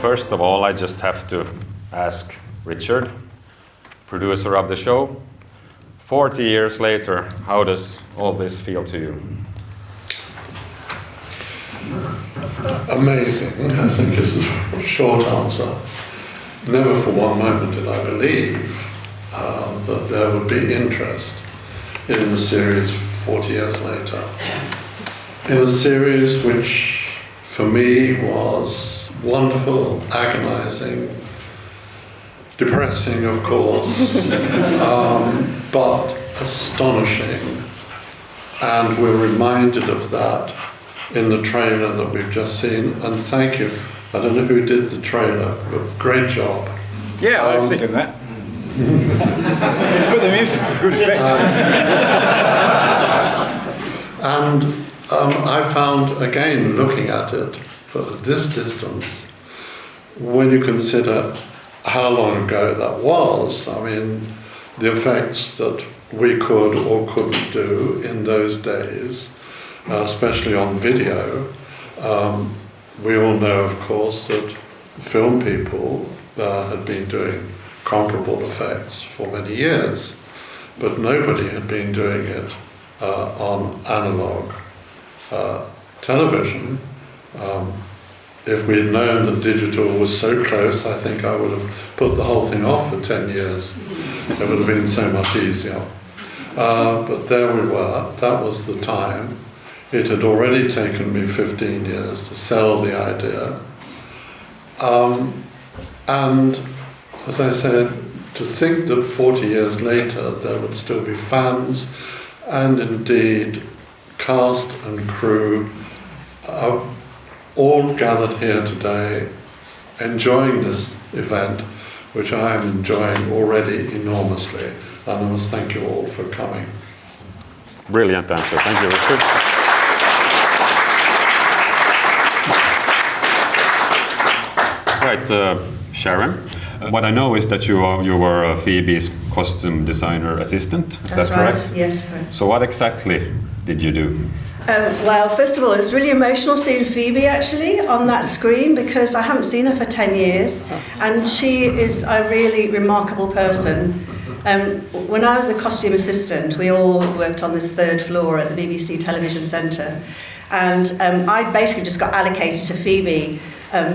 first of all, I just have to ask Richard, producer of the show, 40 years later, how does all this feel to you? Amazing, I think is a short answer. Never for one moment did I believe that there would be interest in the series 40 years later. In a series which, for me, was wonderful, agonizing, depressing, of course, but astonishing. And we're reminded of that in the trailer that we've just seen. And thank you. I don't know who did the trailer, but great job. Yeah, I was thinking that. Put the music to good effect. And I found, again, looking at it for this distance, when you consider how long ago that was, I mean, the effects that we could or couldn't do in those days, especially on video. We all know, of course, that film people had been doing comparable effects for many years, but nobody had been doing it on analog television. If we'd known that digital was so close, I think I would have put the whole thing off for 10 years. It would have been so much easier. But there we were, that was the time. It had already taken me 15 years to sell the idea. And as I said, to think that 40 years later there would still be fans and indeed cast and crew all gathered here today enjoying this event, which I am enjoying already enormously. And I must thank you all for coming. Brilliant answer. Thank you, Richard. Right, Sharon. What I know is that you were Phoebe's costume designer assistant. Is that correct? That's right. Yes, correct. So what exactly did you do? Well, first of all, it's really emotional seeing Phoebe actually on that screen because I haven't seen her for 10 years and she is a really remarkable person. When I was a costume assistant, we all worked on this third floor at the BBC Television Centre, and I basically just got allocated to Phoebe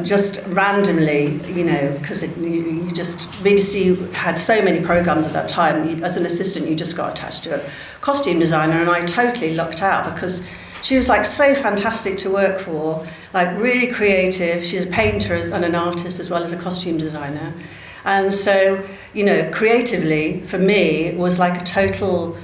just randomly, you know, because you just, BBC had so many programmes at that time. As an assistant, you just got attached to a costume designer, and I totally lucked out because she was like so fantastic to work for, like really creative. She's a painter and an artist as well as a costume designer. And so, you know, creatively, for me, it was like a total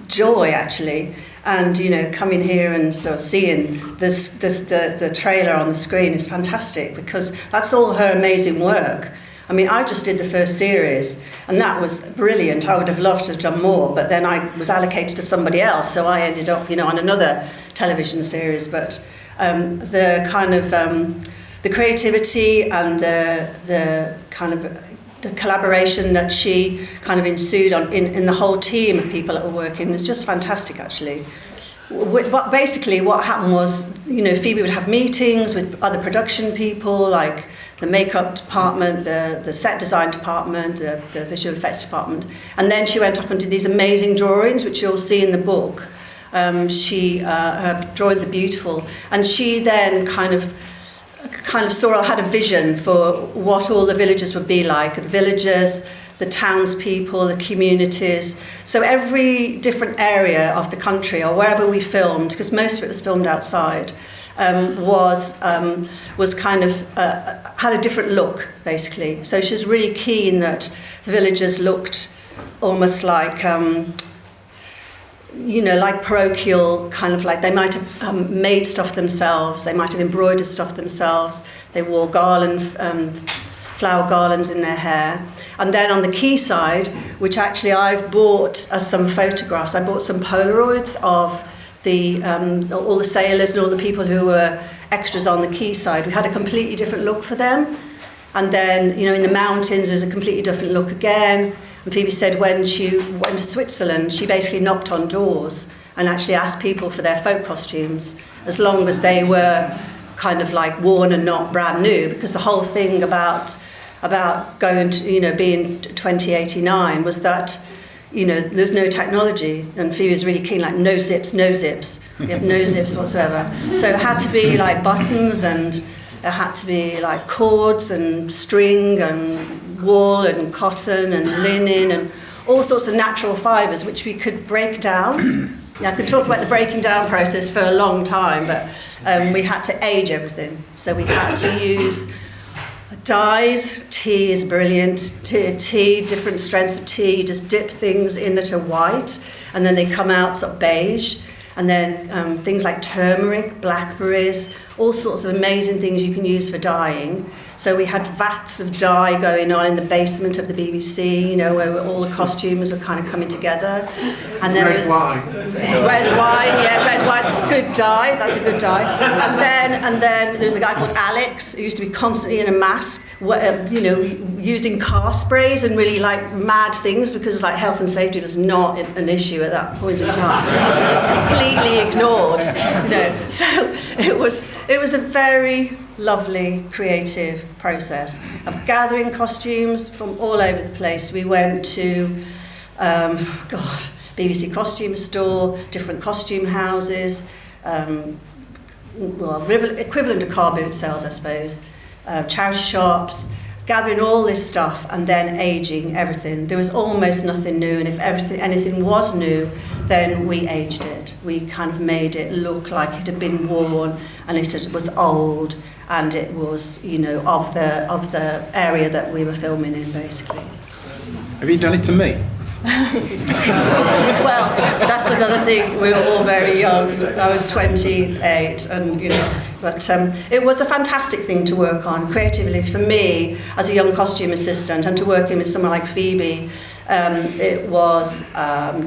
joy, actually. And, you know, coming here and sort of seeing the trailer on the screen is fantastic because that's all her amazing work. I mean, I just did the first series, and that was brilliant. I would have loved to have done more, but then I was allocated to somebody else, so I ended up, you know, on another television series. But the kind of the creativity and the kind of the collaboration that she kind of ensued in the whole team of people that were working was just fantastic, actually. Basically, what happened was, you know, Phoebe would have meetings with other production people, like the makeup department, the set design department, the visual effects department, and then she went off and did these amazing drawings, which you'll see in the book. Her drawings are beautiful, and she then kind of had a vision for what all the villages would be like, the villagers, the townspeople, the communities. So every different area of the country, or wherever we filmed, because most of it was filmed outside, was kind of had a different look, basically. So she was really keen that the villagers looked almost like you know, like parochial, kind of like they might have made stuff themselves, they might have embroidered stuff themselves, they wore flower garlands in their hair. And then on the quayside, which actually I've bought some photographs, I bought some Polaroids of all the sailors and all the people who were extras on the quayside. We had a completely different look for them. And then, you know, in the mountains, there was a completely different look again. And Phoebe said when she went to Switzerland, she basically knocked on doors and actually asked people for their folk costumes, as long as they were kind of like worn and not brand new, because the whole thing about going to, you know, being 2089 was that, you know, there's no technology, and Phoebe was really keen, like no zips. You have no zips whatsoever. So it had to be like buttons, and it had to be like cords and string and wool and cotton and linen and all sorts of natural fibres which we could break down. Now, I could talk about the breaking down process for a long time, but we had to age everything. So we had to use dyes. Tea is brilliant. Tea, different strengths of tea. You just dip things in that are white, and then they come out sort of beige. And then things like turmeric, blackberries, all sorts of amazing things you can use for dyeing. So we had vats of dye going on in the basement of the BBC, you know, where all the costumes were kind of coming together. And then red wine, good dye. That's a good dye. And then there was a guy called Alex who used to be constantly in a mask, you know, using car sprays and really like mad things, because like health and safety was not an issue at that point in time. It was completely ignored, you know. So it was a very lovely, creative process of gathering costumes from all over the place. We went to, BBC costume store, different costume houses, equivalent to car boot sales, I suppose, charity shops, gathering all this stuff and then aging everything. There was almost nothing new, and if anything was new, then we aged it. We kind of made it look like it had been worn and it was old, and it was, you know, of the area that we were filming in, basically. Have you done it to me? Well, that's another thing. We were all very young. I was 28, and you know, but it was a fantastic thing to work on creatively for me as a young costume assistant, and to work in with someone like Phoebe. It was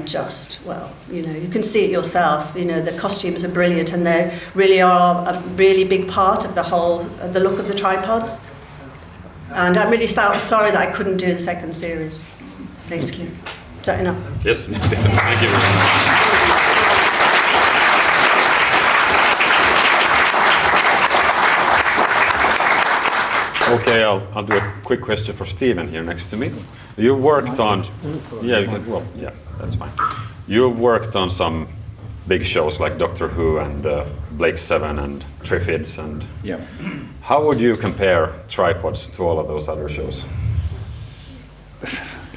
just, well, you know, you can see it yourself. You know, the costumes are brilliant, and they really are a really big part of the look of the tripods. And I'm really sorry that I couldn't do the second series, basically. Is that enough? Yes, definitely. Thank you. Okay, I'll do a quick question for Stephen here next to me. You worked on, yeah, you can, well, yeah, that's fine. You worked on some big shows like Doctor Who and Blake 7 and TRIPODS, and Yeah. how would you compare Tripods to all of those other shows?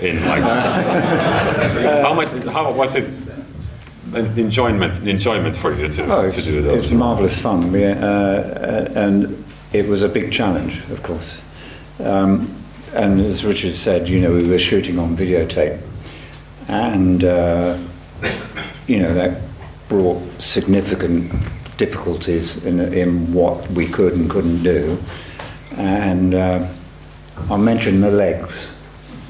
In like, how was it an enjoyment for you to do those? It's marvellous fun, and it was a big challenge, of course. And as Richard said, you know, we were shooting on videotape, and you know, that brought significant difficulties in what we could and couldn't do. And I'll mention the legs,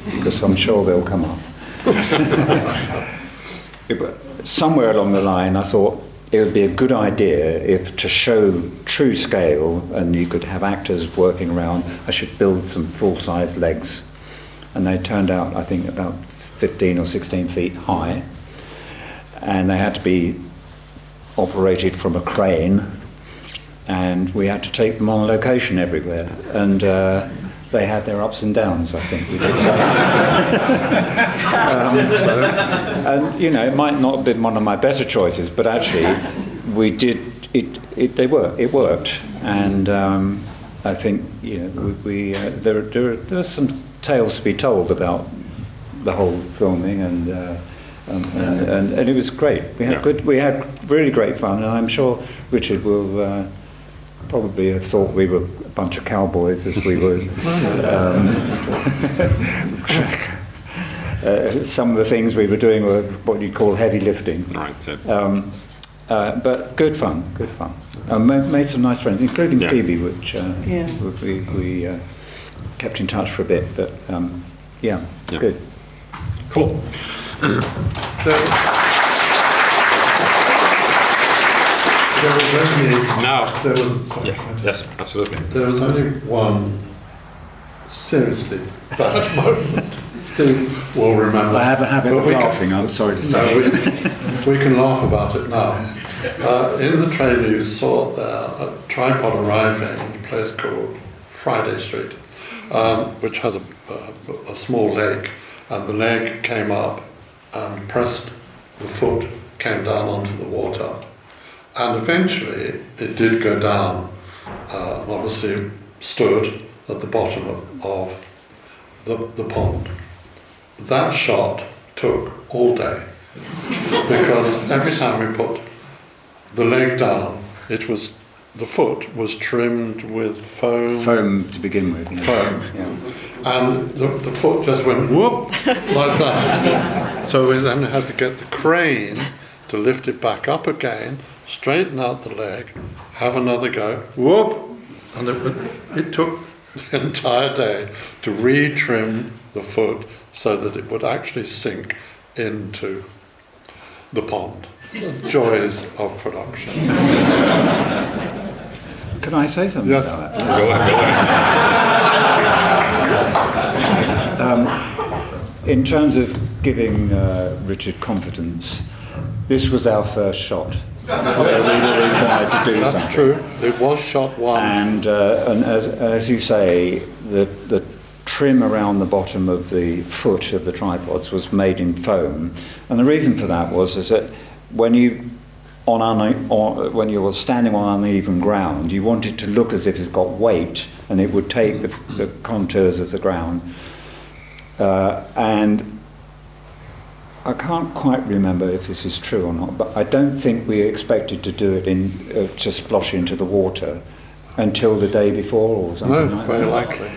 because I'm sure they'll come up. Somewhere along the line, I thought it would be a good idea, if to show true scale and you could have actors working around, I should build some full-size legs. And they turned out, I think, about 15 or 16 feet high, and they had to be operated from a crane, and we had to take them on location everywhere, and they had their ups and downs, I think we could say. And you know, it might not have been one of my better choices, but actually we did it. It worked, and I think, you know, there are some tales to be told about the whole filming, and it was great. We had really great fun, and I'm sure Richard will probably have thought we were a bunch of cowboys as we were. Some of the things we were doing were what you'd call heavy lifting. Right. But good fun. Made some nice friends, including Phoebe, which we kept in touch for a bit. But good. Cool. Yes, absolutely. There was only one seriously bad moment. Steve will remember. I have a habit of laughing, I'm sorry to say. No, we can laugh about it now. In the trailer you saw there a tripod arriving in a place called Friday Street, which has a small lake, and the leg came up and pressed the foot, came down onto the water, and eventually it did go down, and obviously stood at the bottom of the pond. That shot took all day, because every time we put the leg down, the foot was trimmed with foam. Foam to begin with. Foam. Yeah. And the foot just went whoop, like that. So we then had to get the crane to lift it back up again, straighten out the leg, have another go, whoop, and it took the entire day to retrim the foot so that it would actually sink into the pond. The joys of production. Can I say something Yes. about that? Go ahead. In terms of giving Richard confidence, this was our first shot where we were required to do That's something. true. It was shot one. And as you say, the trim around the bottom of the foot of the tripods was made in foam, and the reason for that is that when you were standing on uneven ground, you want it to look as if it's got weight, and it would take the contours of the ground. And I can't quite remember if this is true or not, but I don't think we expected to do it to splosh into the water until the day before or something. No, like very that. likely.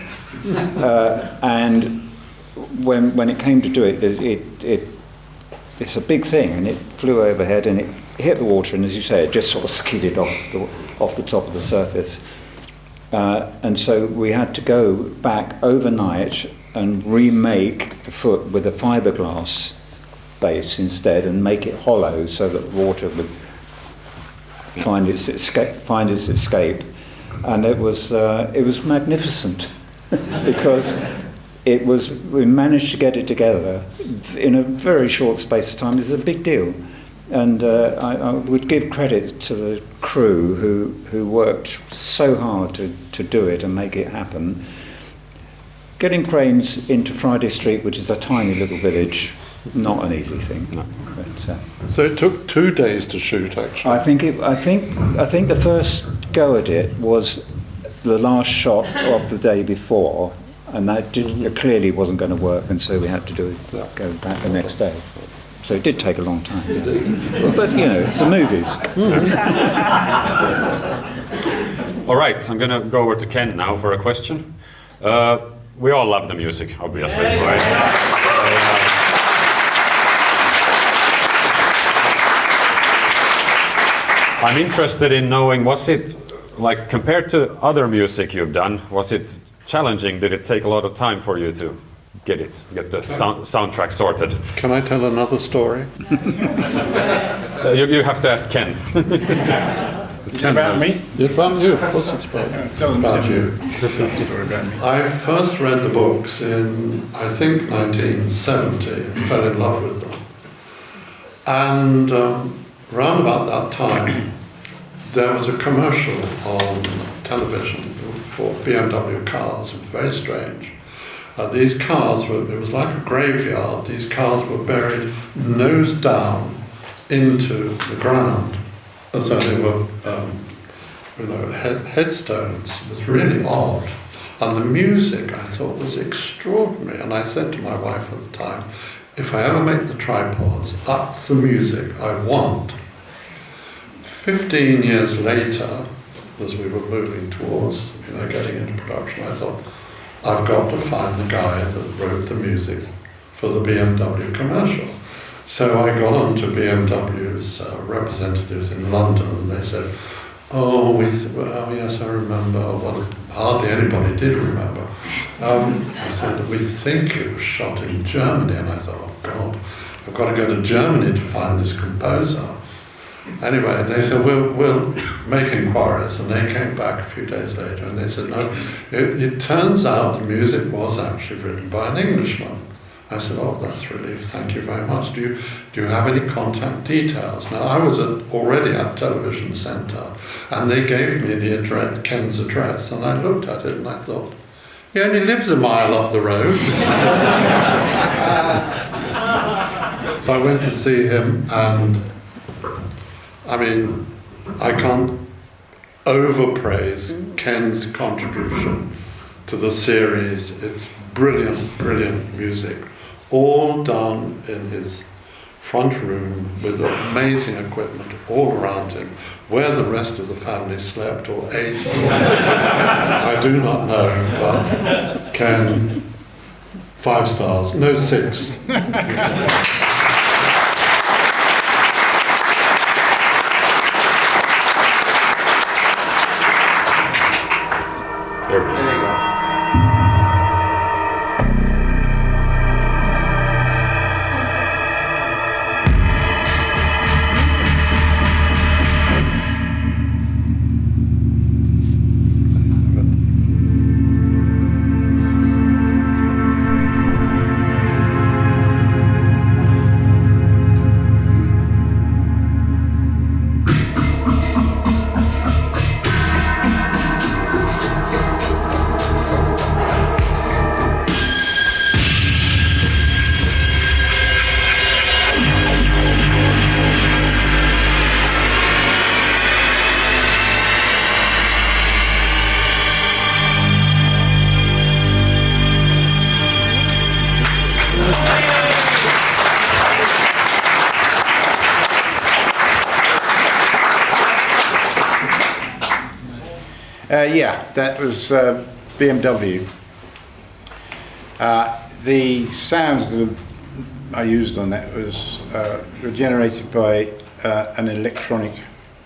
And when it came to do it, it's a big thing, and it flew overhead and it hit the water, and as you say, it just sort of skidded off the top of the surface. And so we had to go back overnight and remake the foot with a fiberglass base instead, and make it hollow so that water would find its escape. And it was magnificent because we managed to get it together in a very short space of time. This is a big deal, and I would give credit to the crew who worked so hard to do it and make it happen. Getting cranes into Friday Street, which is a tiny little village, not an easy thing. No. But, So it took 2 days to shoot, actually. I think the first go at it was the last shot of the day before, and that clearly wasn't going to work, and so we had to go back the next day. So it did take a long time. But it's the movies. All right, I'm going to go over to Ken now for a question. We all love the music, obviously, right? I'm interested in knowing, was it, like, compared to other music you've done, was it challenging? Did it take a lot of time for you to get the soundtrack sorted? Can I tell another story? You have to ask Ken. About me? It's about you, of course it's about you. I first read the books in, I think, 1970, and fell in love with them. And round about that time, there was a commercial on television for BMW cars. It was very strange. These cars it was like a graveyard. These cars were buried nose down into the ground. And so they were, headstones. It was really odd. And the music, I thought, was extraordinary. And I said to my wife at the time, if I ever make the tripods, that's the music I want. 15 years later, as we were moving towards, getting into production, I thought, I've got to find the guy that wrote the music for the BMW commercial. So I got on to BMW's representatives in London, and they said, oh yes, I remember. Well, hardly anybody did remember. I said, we think it was shot in Germany, and I thought, oh God, I've got to go to Germany to find this composer. Anyway, they said, we'll make inquiries, and they came back a few days later, and they said, no, it turns out the music was actually written by an Englishman, I said, oh, that's a relief, thank you very much. Do you have any contact details? Now, I was already at Television Centre, and they gave me the address, Ken's address, and I looked at it and I thought, he only lives a mile up the road. So I went to see him, and I mean, I can't overpraise Ken's contribution to the series. It's brilliant, brilliant music, all done in his front room with amazing equipment all around him. Where the rest of the family slept or ate, I do not know, but Ken, 5 stars, no 6. There it is. There you go. Yeah, that was BMW. The sounds that I used on that were generated by an electronic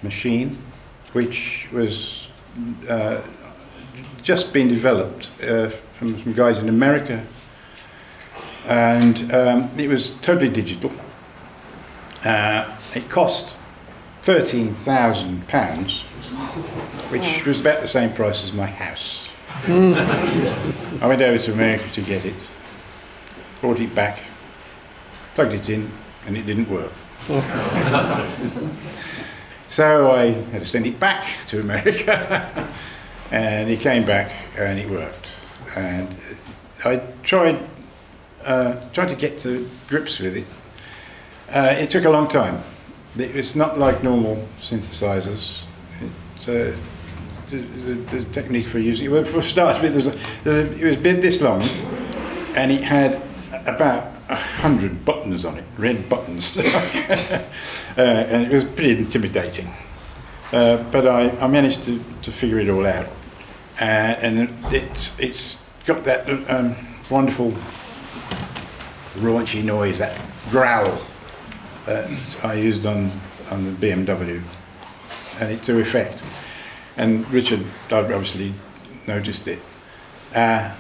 machine, which was just being developed from some guys in America, and it was totally digital. It cost £13,000, which was about the same price as my house. I went over to America to get it, brought it back, plugged it in, and it didn't work. So I had to send it back to America, and it came back and it worked. And I tried to get to grips with it. It took a long time. It's not like normal synthesizers. The technique for using it, well, for start with, it was bit this long, and it had about 100 buttons on it, red buttons, and it was pretty intimidating. But I managed to figure it all out, and it's got that wonderful raunchy noise, that growl that I used on the BMW, and it's to effect. And Richard obviously noticed it. And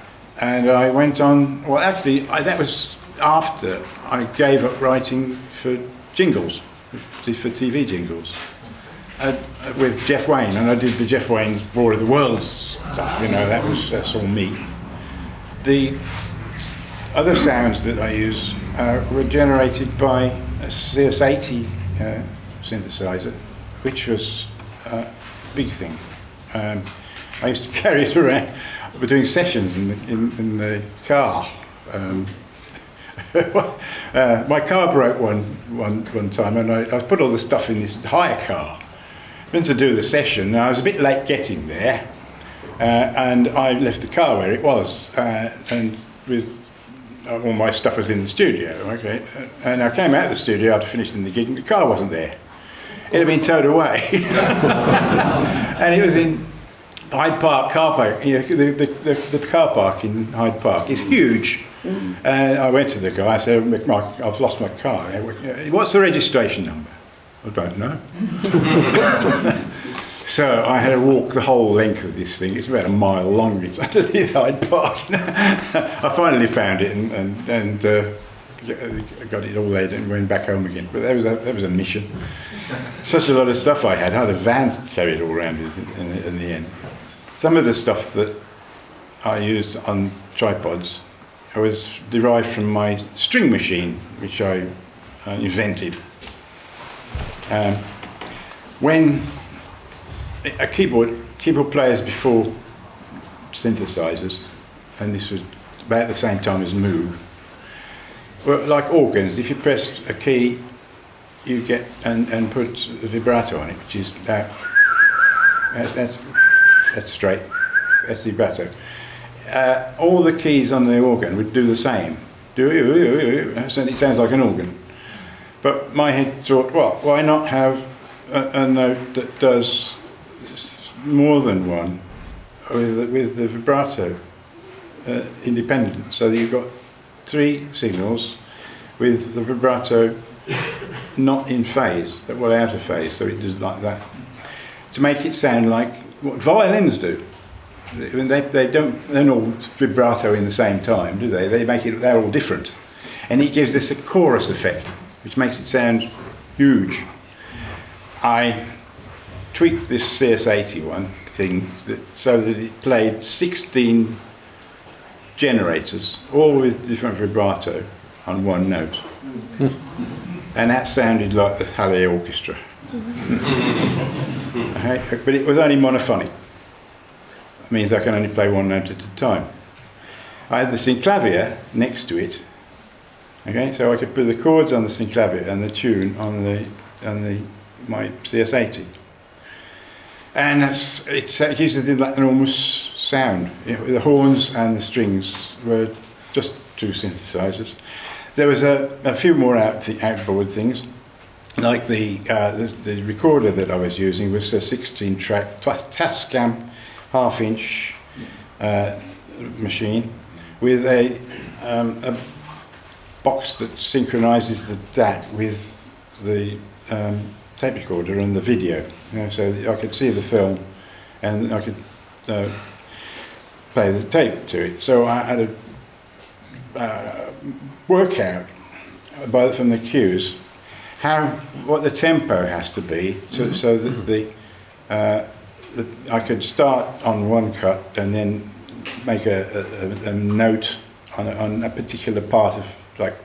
I went on, well actually that was after I gave up writing for jingles, for TV jingles, with Jeff Wayne, and I did the Jeff Wayne's War of the Worlds stuff, you know, that's all me. The other sounds that I use were generated by a CS80 synthesizer, which was a big thing. I used to carry it around. We were doing sessions in the car. My car broke one time, and I put all the stuff in this hire car. Went to do the session, and I was a bit late getting there, and I left the car where it was, and with all my stuff was in the studio. Okay, and I came out of the studio after finishing the gig, and the car wasn't there. It had been towed away. And it was in Hyde Park car park. You know, the car park in Hyde Park is huge. And I went to the guy, I said, I've lost my car. What's the registration number? I don't know. So I had to walk the whole length of this thing. It's about a mile long. It's underneath Hyde Park. I finally found it and got it all there and went back home again. But that was a mission. Such a lot of stuff I had. I had a van to carry it all around in the end. Some of the stuff that I used on tripods was derived from my string machine, which I invented. When a keyboard players before synthesizers, and this was about the same time as Moog, well, like organs, if you press a key, you get and put a vibrato on it, which is that's straight, that's vibrato. All the keys on the organ would do the same. And it sounds like an organ. But my head thought, well, why not have a note that does more than one with the vibrato independent, so that you've got 3 signals with the vibrato not in phase, well, out of phase, so it does like that, to make it sound like what violins do. They don't all vibrato in the same time, do they? They're all different, and it gives this a chorus effect, which makes it sound huge. I tweaked this CS81 thing so that it played 16 generators, all with different vibrato on one note. And that sounded like the Halle Orchestra. Okay? But it was only monophonic. That means I can only play one note at a time. I had the synclavier next to it. Okay, so I could put the chords on the synclavier and the tune on my CS80. And it gives it that enormous sound. The horns and the strings were just 2 synthesizers. There was a few more outboard things, like the recorder that I was using was a 16-track Tascam half-inch machine with a box that synchronizes the DAT with the tape recorder and the video, so I could see the film and I could play the tape to it. So I had a workout from the cues what the tempo has to be, so that I could start on one cut and then make a note on a particular part of, like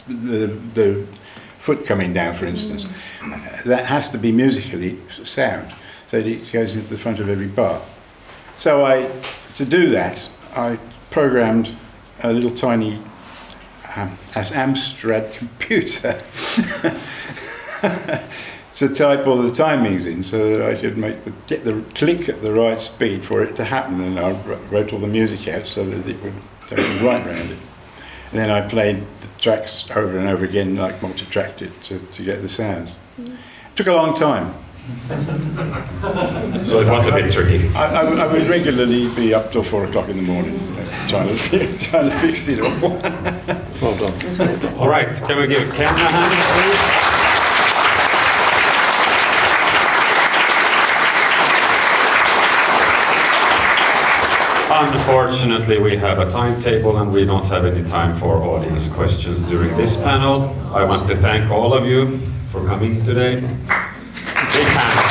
the foot coming down, for instance. That has to be musically sound, so that it goes into the front of every bar. So to do that, I programmed a little tiny Amstrad computer to type all the timings in, so that I could get the click at the right speed for it to happen, and I wrote all the music out so that it would take me right around it. And then I played the tracks over and over again, like multi-tracked it to get the sounds. It took a long time. So it was a bit tricky. I would regularly be up till 4 o'clock in the morning trying to fix it all. Well done. All right, can we give Ken a hand, please? Unfortunately, we have a timetable and we don't have any time for audience questions during this panel. I want to thank all of you for coming today. Big hand.